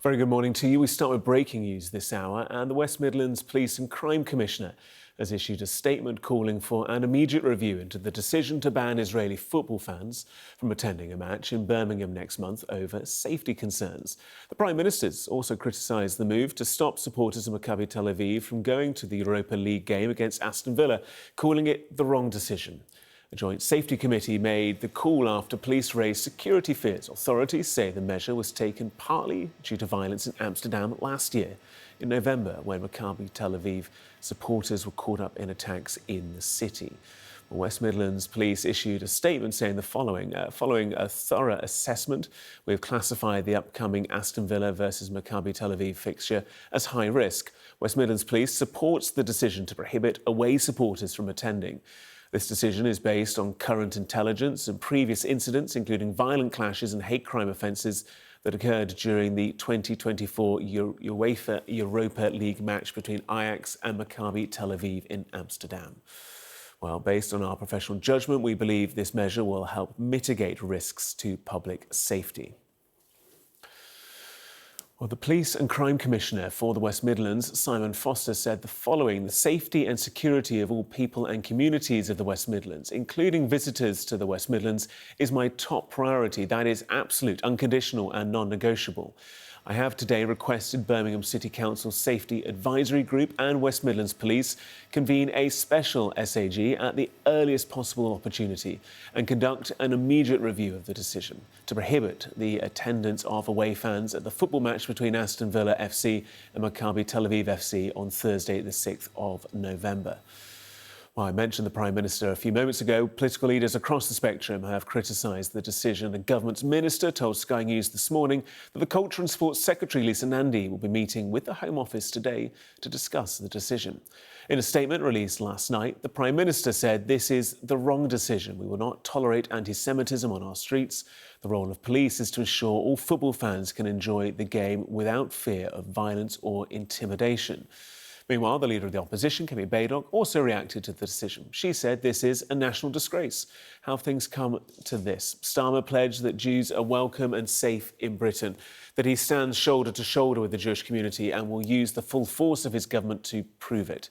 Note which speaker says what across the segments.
Speaker 1: Very good morning to you. We start with breaking news this hour, and the West Midlands Police and Crime Commissioner has issued a statement calling for an immediate review into the decision to ban Israeli football fans from attending a match in Birmingham next month over safety concerns. The Prime Minister's also criticised the move to stop supporters of Maccabi Tel Aviv from going to the Europa League game against Aston Villa, calling it the wrong decision. A joint safety committee made the call after police raised security fears. Authorities say the measure was taken partly due to violence in Amsterdam last year, in November, when Maccabi Tel Aviv supporters were caught up in attacks in the city. The West Midlands Police issued a statement saying the following. Following a thorough assessment, we've classified the upcoming Aston Villa versus Maccabi Tel Aviv fixture as high risk. West Midlands Police supports the decision to prohibit away supporters from attending. This decision is based on current intelligence and previous incidents, including violent clashes and hate crime offences that occurred during the 2024 UEFA Europa League match between Ajax and Maccabi Tel Aviv in Amsterdam. Well, based on our professional judgment, we believe this measure will help mitigate risks to public safety. Well, the Police and Crime Commissioner for the West Midlands, Simon Foster, said the following: the safety and security of all people and communities of the West Midlands, including visitors to the West Midlands, is my top priority. That is absolute, unconditional and non-negotiable. I have today requested Birmingham City Council's Safety Advisory Group and West Midlands Police convene a special SAG at the earliest possible opportunity and conduct an immediate review of the decision to prohibit the attendance of away fans at the football match between Aston Villa FC and Maccabi Tel Aviv FC on Thursday, the 6th of November. Well, I mentioned the Prime Minister a few moments ago. Political leaders across the spectrum have criticised the decision. The government's minister told Sky News this morning that the Culture and Sports Secretary, Lisa Nandy, will be meeting with the Home Office today to discuss the decision. In a statement released last night, the Prime Minister said this is the wrong decision. We will not tolerate anti-Semitism on our streets. The role of police is to ensure all football fans can enjoy the game without fear of violence or intimidation. Meanwhile, the Leader of the Opposition, Kemi Badenoch, also reacted to the decision. She said this is a national disgrace. How have things come to this? Starmer pledged that Jews are welcome and safe in Britain, that he stands shoulder to shoulder with the Jewish community and will use the full force of his government to prove it.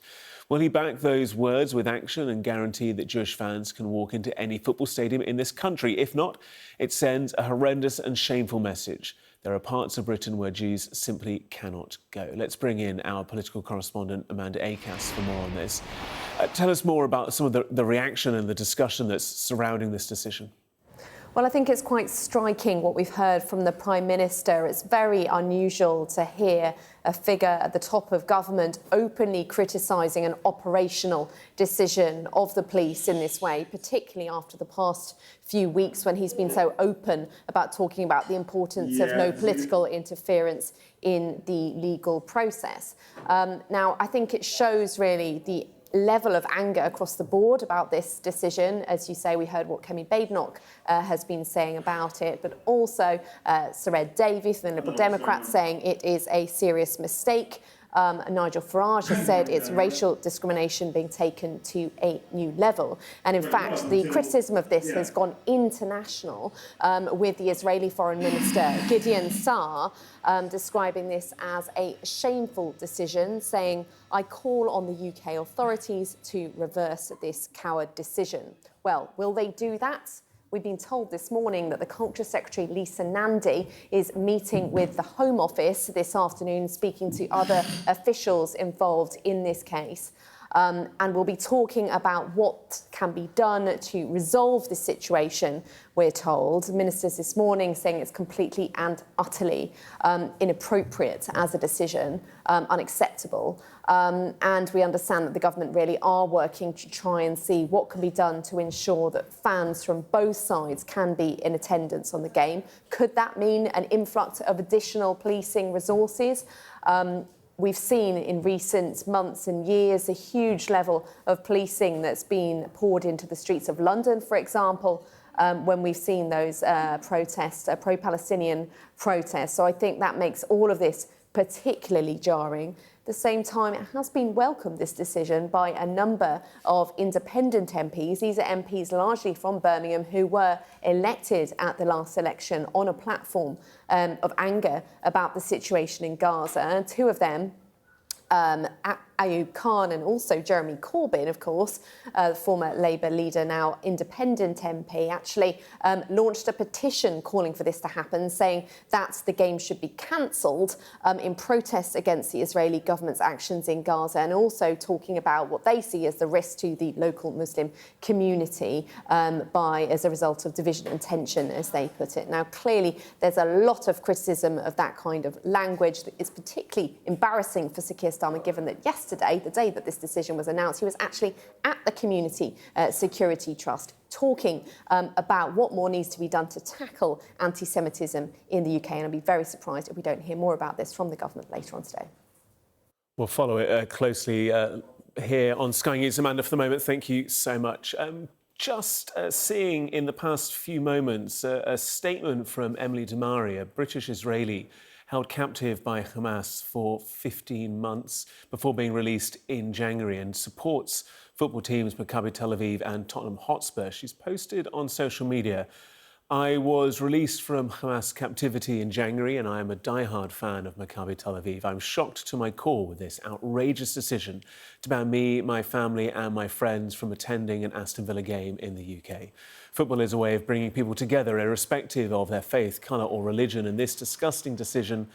Speaker 1: Will he back those words with action and guarantee that Jewish fans can walk into any football stadium in this country? If not, it sends a horrendous and shameful message. There are parts of Britain where Jews simply cannot go. Let's bring in our political correspondent, Amanda Acas, for more on this. Tell us more about some of the reaction and the discussion that's surrounding this decision.
Speaker 2: Well, I think it's quite striking what we've heard from the Prime Minister. It's very unusual to hear a figure at the top of government openly criticising an operational decision of the police in this way, particularly after the past few weeks when he's been so open about talking about the importance of no political interference in the legal process. Now, I think it shows really the level of anger across the board about this decision. As you say, we heard what Kemi Badenoch has been saying about it, but also Sir Ed Davey from the Liberal Democrats saying it is a serious mistake. Nigel Farage has said it's racial discrimination being taken to a new level. And in fact, the criticism of this has gone international with the Israeli Foreign Minister, Gideon Saar, describing this as a shameful decision, saying, I call on the UK authorities to reverse this coward decision. Well, will they do that? We've been told this morning that the Culture Secretary, Lisa Nandy, is meeting with the Home Office this afternoon, speaking to other officials involved in this case. And we'll be talking about what can be done to resolve this situation, we're told. Ministers this morning saying it's completely and utterly inappropriate as a decision, unacceptable. And we understand that the government really are working to try and see what can be done to ensure that fans from both sides can be in attendance on the game. Could that mean an influx of additional policing resources? We've seen in recent months and years a huge level of policing that's been poured into the streets of London, for example, when we've seen those protests, pro-Palestinian protests. So I think that makes all of this particularly jarring. the same time, it has been welcomed, this decision, by a number of independent MPs. These are MPs largely from Birmingham who were elected at the last election on a platform of anger about the situation in Gaza. And two of them, Ayub Khan and also Jeremy Corbyn, of course, the former Labour leader, now independent MP, actually launched a petition calling for this to happen, saying that the game should be cancelled in protest against the Israeli government's actions in Gaza, and also talking about what they see as the risk to the local Muslim community as a result of division and tension, as they put it. Now, clearly, there's a lot of criticism of that kind of language. It's particularly embarrassing for Sir Keir Starmer, given that yesterday, the day that this decision was announced, he was actually at the Community Security Trust talking about what more needs to be done to tackle anti-Semitism in the UK. And I'd be very surprised if we don't hear more about this from the government later on today.
Speaker 1: We'll follow it closely here on Sky News. Amanda, for the moment, thank you so much. Just seeing in the past few moments a statement from Emily Damari, a British Israeli held captive by Hamas for 15 months before being released in January, and supports football teams Maccabi Tel Aviv and Tottenham Hotspur. She's posted on social media, "I was released from Hamas captivity in January and I am a diehard fan of Maccabi Tel Aviv. I'm shocked to my core with this outrageous decision to ban me, my family and my friends from attending an Aston Villa game in the UK. Football is a way of bringing people together irrespective of their faith, colour or religion, and this disgusting decision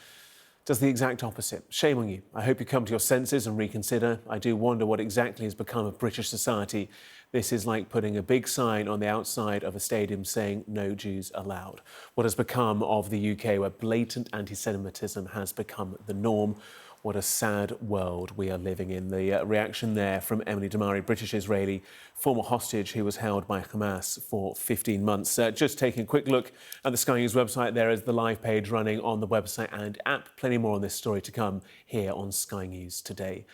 Speaker 1: does the exact opposite. Shame on you. I hope you come to your senses and reconsider. I do wonder what exactly has become of British society. This is like putting a big sign on the outside of a stadium saying no Jews allowed. What has become of the UK, where blatant anti-Semitism has become the norm? What a sad world we are living in." The reaction there from Emily Damari, British Israeli former hostage who was held by Hamas for 15 months. Just taking a quick look at the Sky News website, there is the live page running on the website and app. Plenty more on this story to come here on Sky News Today.